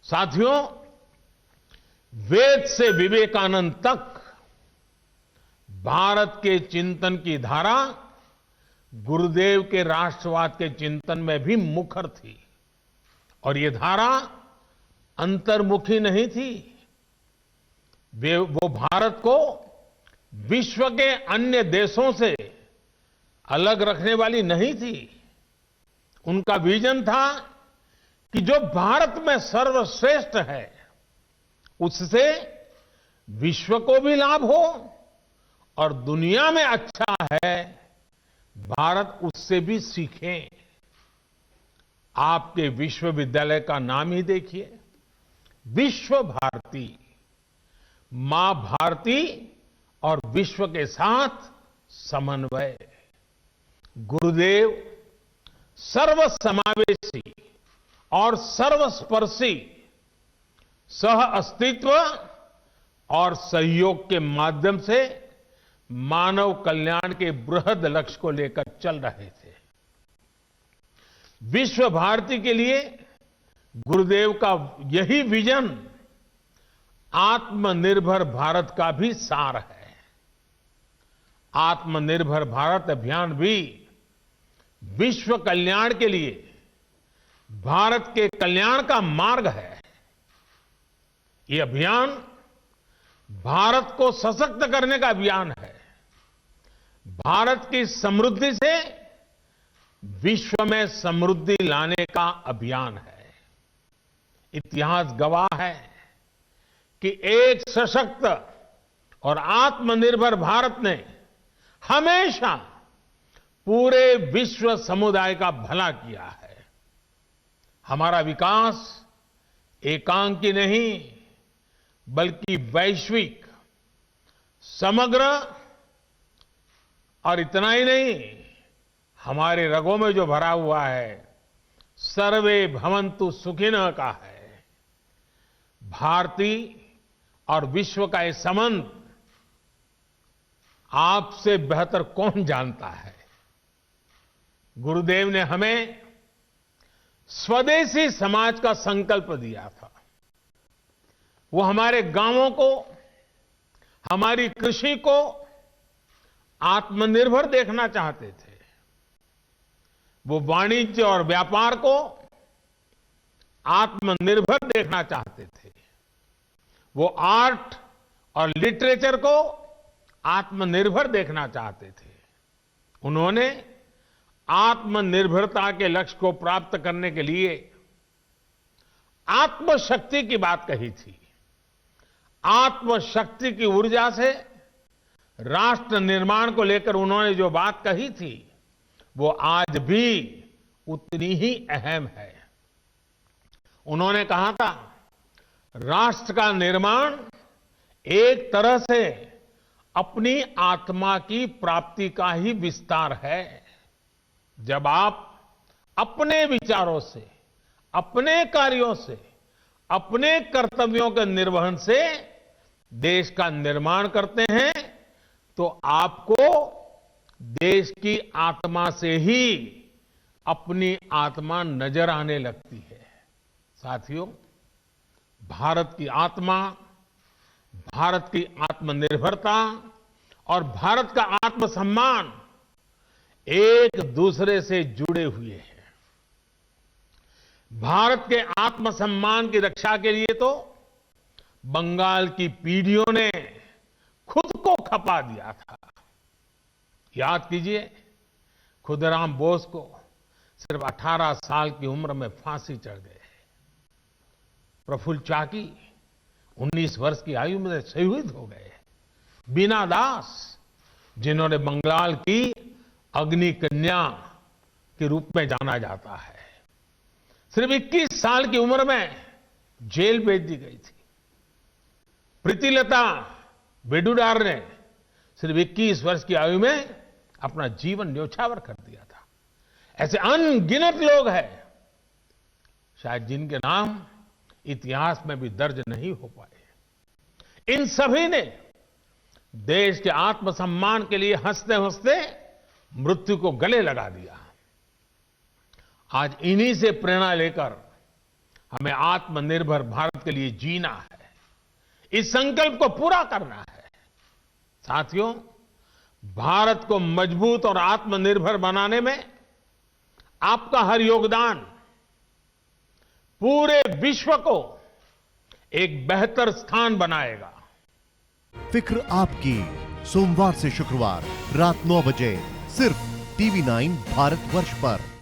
साथियों, वेद से विवेकानंद तक भारत के चिंतन की धारा गुरुदेव के राष्ट्रवाद के चिंतन में भी मुखर थी। और ये धारा अंतर्मुखी नहीं थी। वो भारत को विश्व के अन्य देशों से अलग रखने वाली नहीं थी। उनका विजन था कि जो भारत में सर्वश्रेष्ठ है उससे विश्व को भी लाभ हो और दुनिया में अच्छा है भारत उससे भी सीखे। आपके विश्वविद्यालय का नाम ही देखिए, विश्व भारती। मां भारती और विश्व के साथ समन्वय। गुरुदेव सर्वसमावेशी और सर्वस्पर्शी सह अस्तित्व और सहयोग के माध्यम से मानव कल्याण के बृहद लक्ष्य को लेकर चल रहे थे। विश्व भारती के लिए गुरुदेव का यही विजन आत्मनिर्भर भारत का भी सार है। आत्मनिर्भर भारत अभियान भी विश्व कल्याण के लिए भारत के कल्याण का मार्ग है। ये अभियान भारत को सशक्त करने का अभियान है। भारत की समृद्धि से विश्व में समृद्धि लाने का अभियान है। इतिहास गवाह है कि एक सशक्त और आत्मनिर्भर भारत ने हमेशा पूरे विश्व समुदाय का भला किया है। हमारा विकास एकांकी नहीं बल्कि वैश्विक, समग्र और इतना ही नहीं, हमारे रगों में जो भरा हुआ है सर्वे भवन्तु सुखिनः का है। भारती और विश्व का ये संबंध आपसे बेहतर कौन जानता है। गुरुदेव ने हमें स्वदेशी समाज का संकल्प दिया था। वो हमारे गांवों को, हमारी कृषि को आत्मनिर्भर देखना चाहते थे। वो वाणिज्य और व्यापार को आत्मनिर्भर देखना चाहते थे। वो आर्ट और लिटरेचर को आत्मनिर्भर देखना चाहते थे। उन्होंने आत्मनिर्भरता के लक्ष्य को प्राप्त करने के लिए आत्मशक्ति की बात कही थी। आत्मशक्ति की ऊर्जा से राष्ट्र निर्माण को लेकर उन्होंने जो बात कही थी वो आज भी उतनी ही अहम है। उन्होंने कहा था, राष्ट्र का निर्माण एक तरह से अपनी आत्मा की प्राप्ति का ही विस्तार है। जब आप अपने विचारों से, अपने कार्यों से, अपने कर्तव्यों के निर्वहन से देश का निर्माण करते हैं तो आपको देश की आत्मा से ही अपनी आत्मा नजर आने लगती है। साथियों, भारत की आत्मा, भारत की आत्मनिर्भरता और भारत का आत्मसम्मान एक दूसरे से जुड़े हुए हैं। भारत के आत्मसम्मान की रक्षा के लिए तो बंगाल की पीढ़ियों ने खुद को खपा दिया था। याद कीजिए, खुदराम बोस को सिर्फ 18 साल की उम्र में फांसी चढ़ गए। प्रफुल्ल चाकी 19 वर्ष की आयु में शहीद हो गए। बीना दास, जिन्होंने बंगाल की अग्नि कन्या के रूप में जाना जाता है, सिर्फ 21 साल की उम्र में जेल भेज दी गई थी। प्रीतिलता वेडुडार ने सिर्फ 21 वर्ष की आयु में अपना जीवन न्योछावर कर दिया था। ऐसे अनगिनत लोग हैं शायद जिनके नाम इतिहास में भी दर्ज नहीं हो पाए। इन सभी ने देश के आत्मसम्मान के लिए हंसते हंसते मृत्यु को गले लगा दिया। आज इन्हीं से प्रेरणा लेकर हमें आत्मनिर्भर भारत के लिए जीना है, इस संकल्प को पूरा करना है। साथियों, भारत को मजबूत और आत्मनिर्भर बनाने में आपका हर योगदान पूरे विश्व को एक बेहतर स्थान बनाएगा। फिक्र आपकी, सोमवार से शुक्रवार रात 9 बजे सिर्फ TV9 भारतवर्ष पर।